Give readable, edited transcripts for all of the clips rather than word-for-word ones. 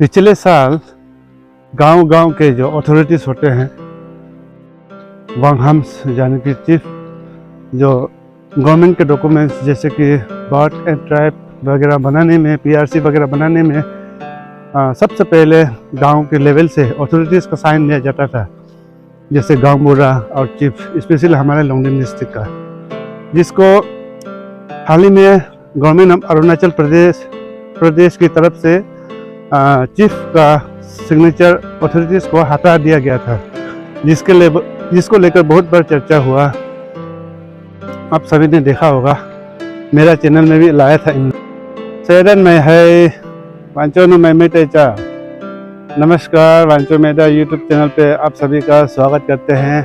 पिछले साल गांव-गांव के जो अथॉरिटीज़ होते हैं, वांगहम्स यानी कि चीफ, जो गवर्नमेंट के डॉक्यूमेंट्स जैसे कि बर्थ एंड ट्राइब वगैरह बनाने में, पीआरसी वगैरह बनाने में सबसे पहले गांव के लेवल से अथॉरिटीज़ का साइन लिया जाता था, जैसे गांव बूढ़ा और चीफ, स्पेशली हमारे लोंगडिंग डिस्ट्रिक्ट का, जिसको हाल ही में गवर्नमेंट ऑफ अरुणाचल प्रदेश की तरफ से चीफ का सिग्नेचर अथॉरिटीज़ को हटा दिया गया था, जिसको लेकर बहुत बार चर्चा हुआ। आप सभी ने देखा होगा, मेरा चैनल में भी लाया था। सेरन में है वांचो नु मैं तेचा। नमस्कार, वांचो मेरा यूट्यूब चैनल पे आप सभी का स्वागत करते हैं।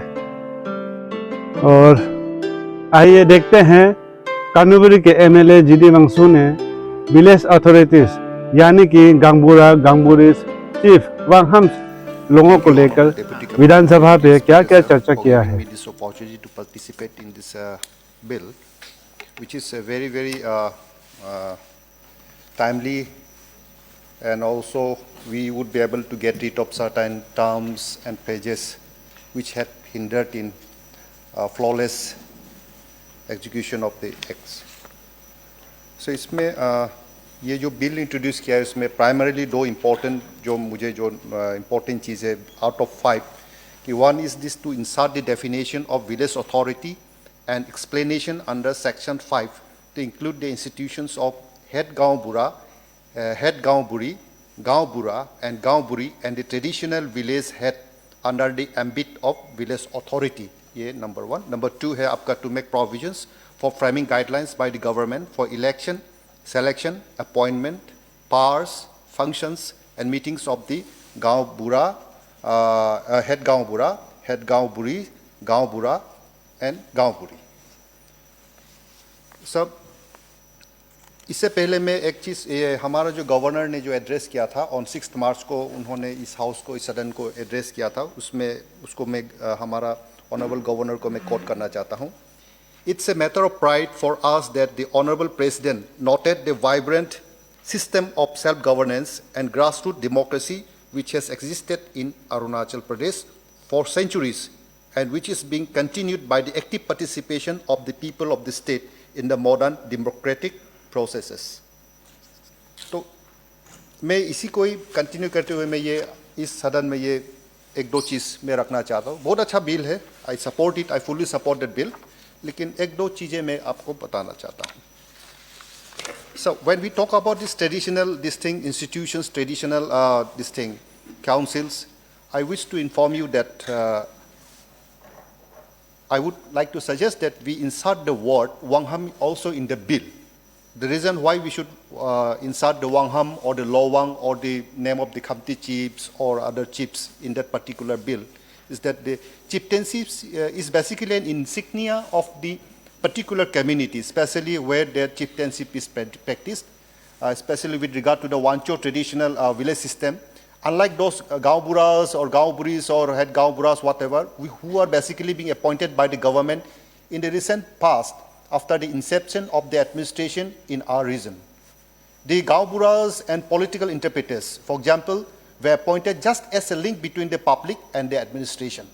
और आइए देखते हैं कानूबरी के MLA GD वांगसू ने विलेज अथॉरिटीज़ यानी कि गांगबूढ़ा, गांगबूरीज, चीफ, वांगहम्स लोगों को लेकर विधानसभा पे क्या क्या चर्चा किया है। Which is very timely, and also we would be able to get rid of certain terms and pages which had hindered in flawless execution of the acts. So इसमें ये जो बिल इंट्रोड्यूस किया है, इसमें प्राइमरीली दो important important चीज़ है out of 5 कि one is this to insert the definition of village authority and explanation under section 5 to include the institutions of head gaon bura, head gaon buri, gaon bura and gaon buri and the traditional village head under the ambit of village authority. ये number 1. Number 2 है आपका to make provisions for framing guidelines by the government for election, selection, appointment, powers, functions and meetings of the gaon bura, head gaon bura, head gaon buri, gaon bura and गाँवपुरी। सब इससे पहले मैं एक चीज़, ये हमारा जो गवर्नर ने जो एड्रेस किया था ऑन 6 मार्च को, उन्होंने इस हाउस को, इस सदन को एड्रेस किया था, उसको मैं हमारा ऑनरेबल गवर्नर को मैं कोट करना चाहता हूँ। It's a matter of pride for us that the honourable president noted the vibrant system of self governance and grassroot democracy which has existed in Arunachal Pradesh for centuries and which is being continued by the active participation of the people of the state in the modern democratic processes. तो मैं इसी को ही continue करते हुए मैं ये इस सदन में ये एक दो चीज़ मैं रखना चाहता हूँ। बहुत अच्छा बिल है, I support it, I fully support that bill, लेकिन एक दो चीज़ें मैं आपको बताना चाहता हूँ। So when we talk about this traditional, this thing, institutions, traditional, this thing, councils, I wish to inform you that I would like to suggest that we insert the word Wangham also in the bill. The reason why we should insert the Wangham or the Lowang or the name of the Khamti chiefs or other chiefs in that particular bill is that the chieftaincy is basically an insignia of the particular community, especially where their chieftainship is practiced, especially with regard to the Wancho traditional village system. Unlike those gaoburas or gaoburis or head gaoburas, whatever, who are basically being appointed by the government in the recent past after the inception of the administration in our region. The gaoburas and political interpreters, for example, were appointed just as a link between the public and the administration.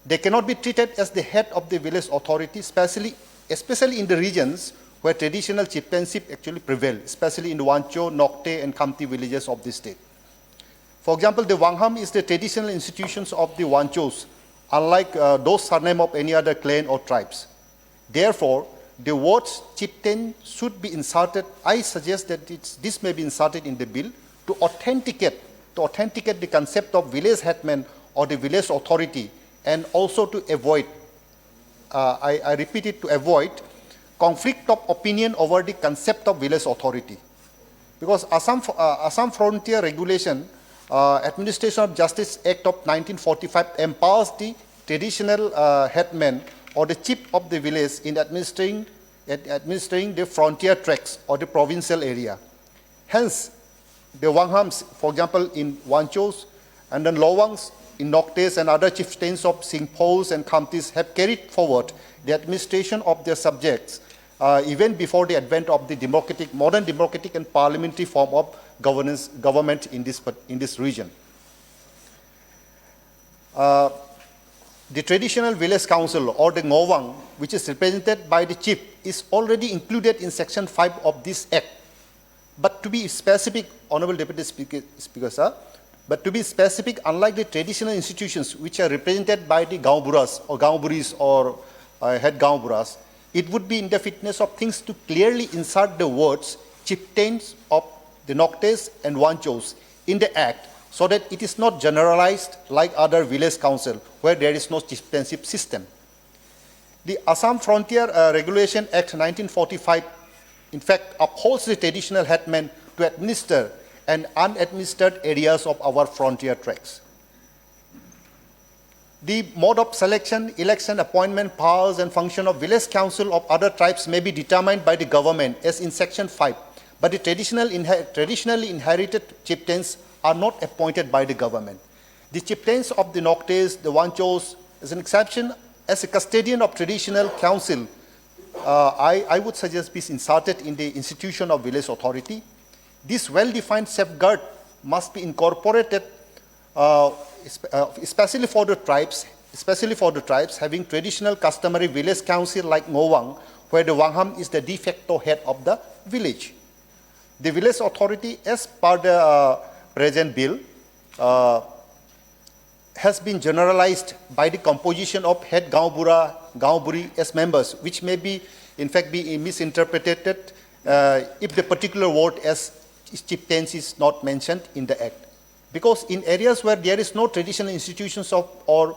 They cannot be treated as the head of the village authority, especially in the regions where traditional chieftainship actually prevail, especially in the Wancho, Nokte and Khamti villages of the state. For example, the Wangham is the traditional institutions of the Wanchos, unlike those surname of any other clan or tribes. Therefore, the words chieftain should be inserted. I suggest that this may be inserted in the bill to authenticate the concept of village headman or the village authority, and also to avoid, I repeat it, to avoid conflict of opinion over the concept of village authority. Because Assam Frontier Regulation, Administration of Justice Act of 1945 empowers the traditional headman or the chief of the village in administering the frontier tracts or the provincial area. Hence, the Wanghams, for example, in Wanchos, and then Lowangs in Noktes and other chieftains of Singpos and Khamtis have carried forward the administration of their subjects even before the advent of the modern democratic and parliamentary form of government in this region. The traditional village council or the Ngowang, which is represented by the chief, is already included in Section 5 of this Act. But to be specific, Honorable Deputy Speaker, sir, but to be specific, unlike the traditional institutions which are represented by the Gaumburas or Gaumburis or head Gaumburas, it would be in the fitness of things to clearly insert the words chieftains of the Noctes and Wanchos in the Act, so that it is not generalized like other village council where there is no chieftainship system. The Assam Frontier Regulation Act 1945 in fact upholds the traditional headmen to administer and unadministered areas of our frontier tracts. The mode of selection, election, appointment, powers and function of village council of other tribes may be determined by the government as in Section 5, but the traditionally inherited chieftains are not appointed by the government. The chieftains of the Noctes, the Wanchos, as an exception, as a custodian of traditional council, I would suggest be inserted in the institution of village authority. This well-defined safeguard must be incorporated, especially for the tribes having traditional customary village council like Ngowang, where the Wangham is the de facto head of the village. The village authority, as per the present bill, has been generalized by the composition of head Gaumbura, Gaumburi as members, which may be, in fact, be misinterpreted if the particular word as chieftains is not mentioned in the Act. Because in areas where there is no traditional institutions or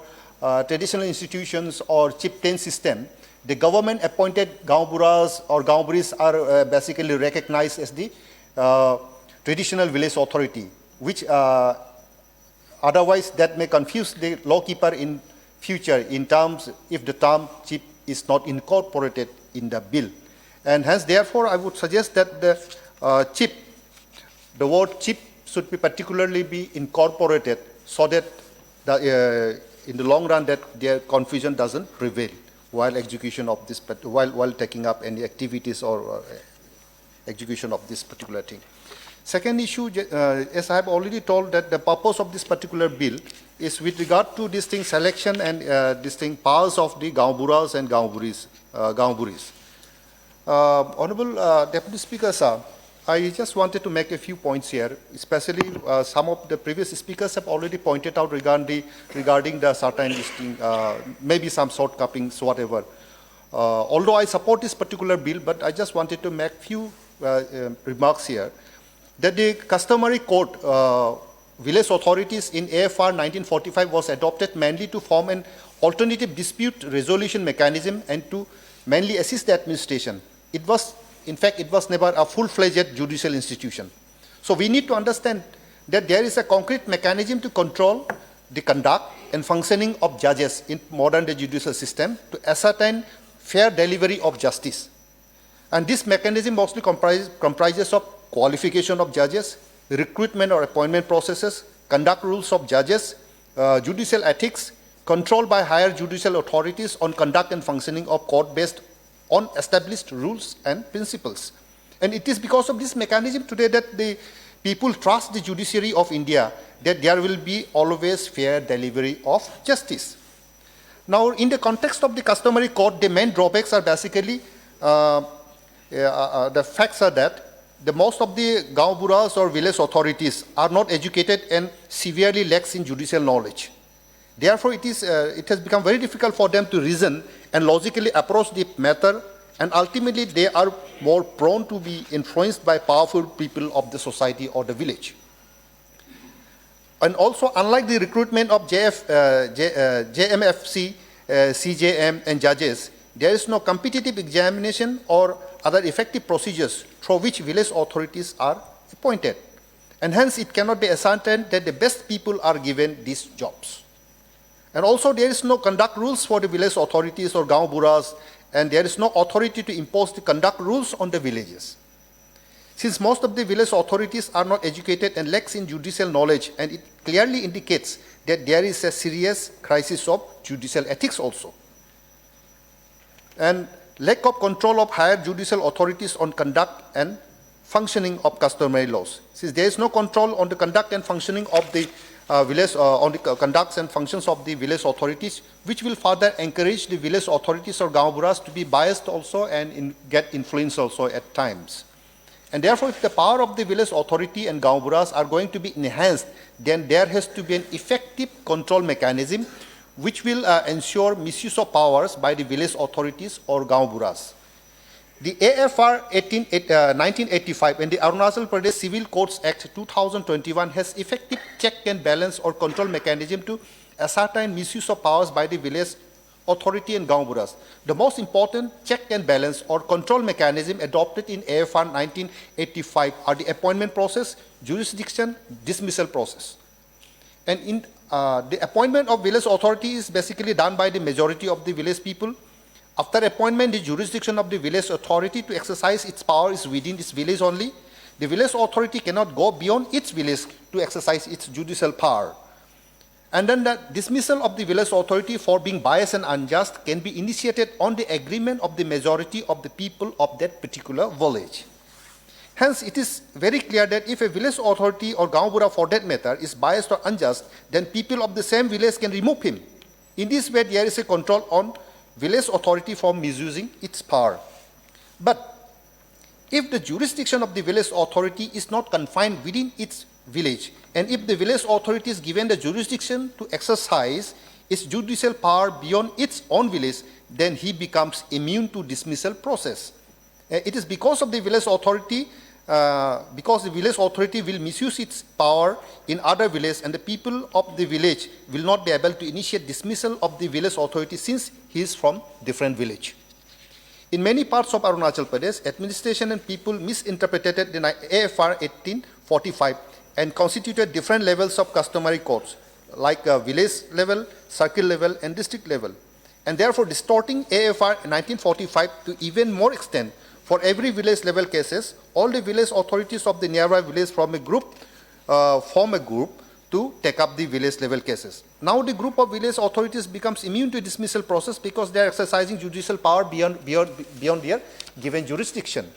chieftain system, the government appointed Gaumburas or Gaumburis are basically recognized as the traditional village authority, which otherwise that may confuse the lawkeeper in future in terms if the term chief is not incorporated in the bill. And hence, therefore, I would suggest that the word chief should be particularly be incorporated so that in the long run that their confusion doesn't prevail while execution of this, while taking up any activities or execution of this particular thing. Second issue, as I have already told, that the purpose of this particular bill is with regard to this thing selection and this thing powers of the Gaumburas and Gaumburis. Honorable Deputy Speaker, sir, I just wanted to make a few points here, especially some of the previous speakers have already pointed out regarding the certain listing, maybe some shortcomings, whatever. Although I support this particular bill, but I just wanted to make few remarks here. That the customary code, village authorities in AFR 1945 was adopted mainly to form an alternative dispute resolution mechanism and to mainly assist the administration. It was, in fact, it was never a full-fledged judicial institution. So we need to understand that there is a concrete mechanism to control the conduct and functioning of judges in modern day judicial system to ascertain fair delivery of justice. And this mechanism mostly comprises of qualification of judges, recruitment or appointment processes, conduct rules of judges, judicial ethics, control by higher judicial authorities on conduct and functioning of court based on established rules and principles. And it is because of this mechanism today that the people trust the judiciary of India, that there will be always fair delivery of justice. Now, in the context of the customary court, the main drawbacks are basically, the facts are that the most of the Gaumburas or village authorities are not educated and severely lacks in judicial knowledge. Therefore, it has become very difficult for them to reason and logically approach the matter, and ultimately they are more prone to be influenced by powerful people of the society or the village. And also, unlike the recruitment of JMFC, CJM and judges, there is no competitive examination or other effective procedures through which village authorities are appointed. And hence, it cannot be ascertained that the best people are given these jobs. And also, there is no conduct rules for the village authorities or Gaumburas, and there is no authority to impose the conduct rules on the villages. Since most of the village authorities are not educated and lacks in judicial knowledge, and it clearly indicates that there is a serious crisis of judicial ethics also. And lack of control of higher judicial authorities on conduct and functioning of customary laws. Since there is no control on the conduct and functioning of the village, on the conducts and functions of the village authorities, which will further encourage the village authorities or gaon buras to be biased also and get influence also at times. And therefore, if the power of the village authority and gaon buras are going to be enhanced, then there has to be an effective control mechanism which will ensure misuse of powers by the village authorities or gaon buras. The AFR 1985 and the Arunachal Pradesh Civil Courts Act 2021 has effective check and balance or control mechanism to ascertain misuse of powers by the village authority and gaon buras. The most important check and balance or control mechanism adopted in AFR 1985 are the appointment process, jurisdiction, dismissal process. And in the appointment of village authority is basically done by the majority of the village people. After appointment, the jurisdiction of the village authority to exercise its power is within its village only. The village authority cannot go beyond its village to exercise its judicial power. And then the dismissal of the village authority for being biased and unjust can be initiated on the agreement of the majority of the people of that particular village. Hence, it is very clear that if a village authority or gaon bura for that matter is biased or unjust, then people of the same village can remove him. In this way, there is a control on village authority from misusing its power. But if the jurisdiction of the village authority is not confined within its village, and if the village authority is given the jurisdiction to exercise its judicial power beyond its own village, then he becomes immune to dismissal process. It is because of the village authority, because the village authority will misuse its power in other villages, and the people of the village will not be able to initiate dismissal of the village authority since he is from different village. In many parts of Arunachal Pradesh, administration and people misinterpreted the AFR 1845 and constituted different levels of customary courts, like village level, circle level, and district level, and therefore distorting AFR 1945 to even more extent. For every village level cases, all the village authorities of the nearby village form a group to take up the village level cases. Now the group of village authorities becomes immune to dismissal process because they are exercising judicial power beyond their given jurisdiction.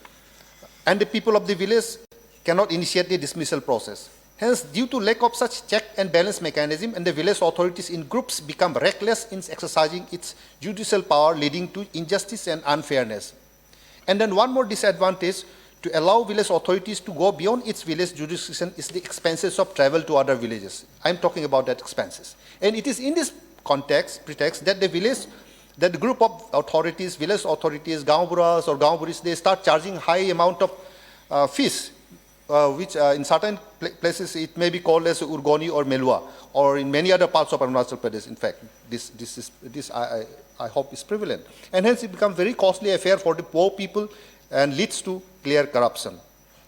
And the people of the village cannot initiate the dismissal process. Hence, due to lack of such check and balance mechanism, and the village authorities in groups become reckless in exercising its judicial power, leading to injustice and unfairness. And then one more disadvantage to allow village authorities to go beyond its village jurisdiction is the expenses of travel to other villages. I'm talking about that expenses. And it is in this pretext that the group of authorities, village authorities, gaon buras or gaon buris, they start charging high amount of fees, which in certain places it may be called as Urgoni or Melua, or in many other parts of Arunachal Pradesh. In fact, this I hope is prevalent. And hence it becomes very costly affair for the poor people and leads to clear corruption.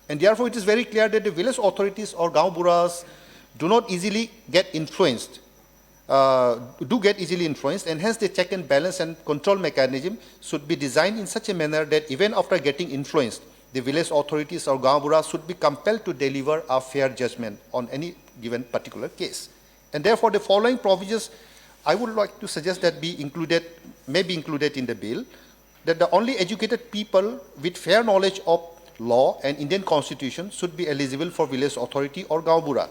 And therefore it is very clear that the village authorities or gaon buras do not easily get influenced, and hence the check and balance and control mechanism should be designed in such a manner that even after getting influenced, the village authorities or gaon buras should be compelled to deliver a fair judgment on any given particular case. And therefore the following provisions I would like to suggest that may be included in the bill, that the only educated people with fair knowledge of law and Indian Constitution should be eligible for village authority or gaon bura.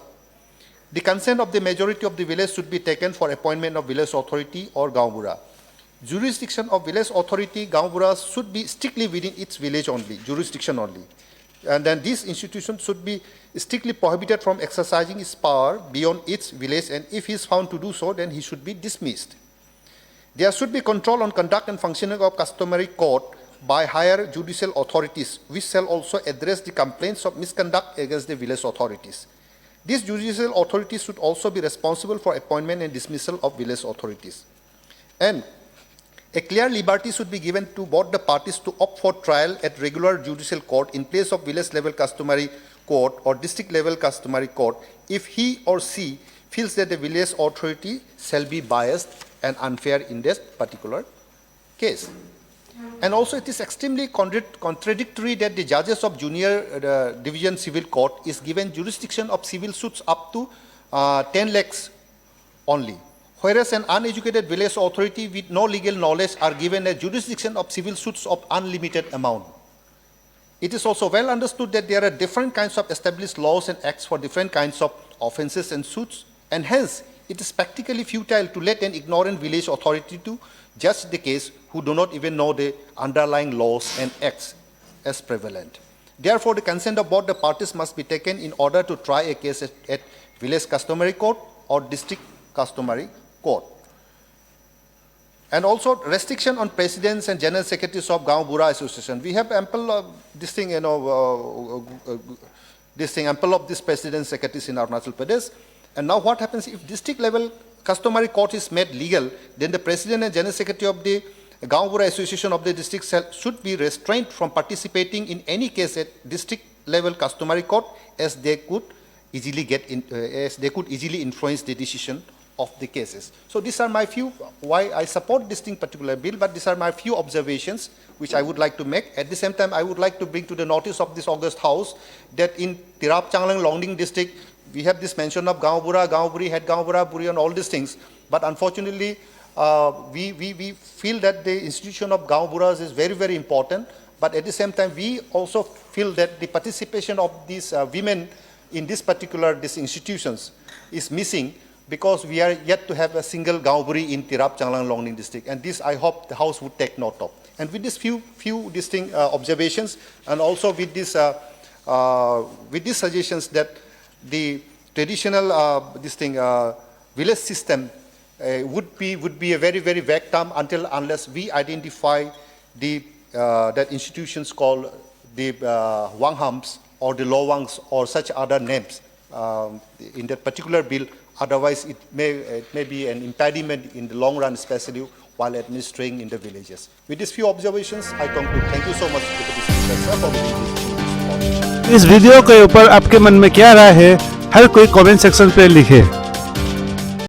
The consent of the majority of the village should be taken for appointment of village authority or gaon bura. Jurisdiction of village authority, gaon buras should be strictly within its village only, jurisdiction only. And then this institution should be strictly prohibited from exercising its power beyond its village, and if he is found to do so, then he should be dismissed. There should be control on conduct and functioning of customary court by higher judicial authorities, which shall also address the complaints of misconduct against the village authorities. These judicial authorities should also be responsible for appointment and dismissal of village authorities. And a clear liberty should be given to both the parties to opt for trial at regular judicial court in place of village level customary court or district level customary court if he or she feels that the village authority shall be biased and unfair in this particular case. And also it is extremely contradictory that the judges of junior division civil court is given jurisdiction of civil suits up to 10 lakhs only, whereas an uneducated village authority with no legal knowledge are given a jurisdiction of civil suits of unlimited amount. It is also well understood that there are different kinds of established laws and acts for different kinds of offenses and suits, and hence it is practically futile to let an ignorant village authority to judge the case who do not even know the underlying laws and acts as prevalent. Therefore, the consent of both the parties must be taken in order to try a case at village customary court or district customary court. And also restriction on presidents and general secretaries of Gaon Bura Association. We have ample ample of these presidents secretaries in Arunachal Pradesh. And now what happens if district level customary court is made legal, then the president and general secretary of the Gaon Bura Association of the district should be restrained from participating in any case at district level customary court, as they could easily influence the decision of the cases. So these are my few, why I support this particular bill, but these are my few observations which I would like to make. At the same time, I would like to bring to the notice of this august house that in Tirap Changlang Longding district, we have this mention of Gaon Bura, Gaon Buri, Head Gaon Bura, Buri, and all these things. But unfortunately, we feel that the institution of Gaon Buras is very, very important. But at the same time, we also feel that the participation of these women in these institutions is missing, because we are yet to have a single Gaon Buri in Tirap Changlang Longding district. And this I hope the House would take note of. And with these few distinct observations, and also with these suggestions that the traditional village system would be a very, very vague term unless we identify that institutions called the Wanghams or the Lowangs or such other names in that particular bill. Otherwise, it may be an impediment in the long run, especially while administering in the villages. With these few observations, I conclude. Thank you so much, Deputy Speaker, sir, for bringing this. इस video के ऊपर आपके मन में क्या राय है, हर कोई comment section पे लिखे।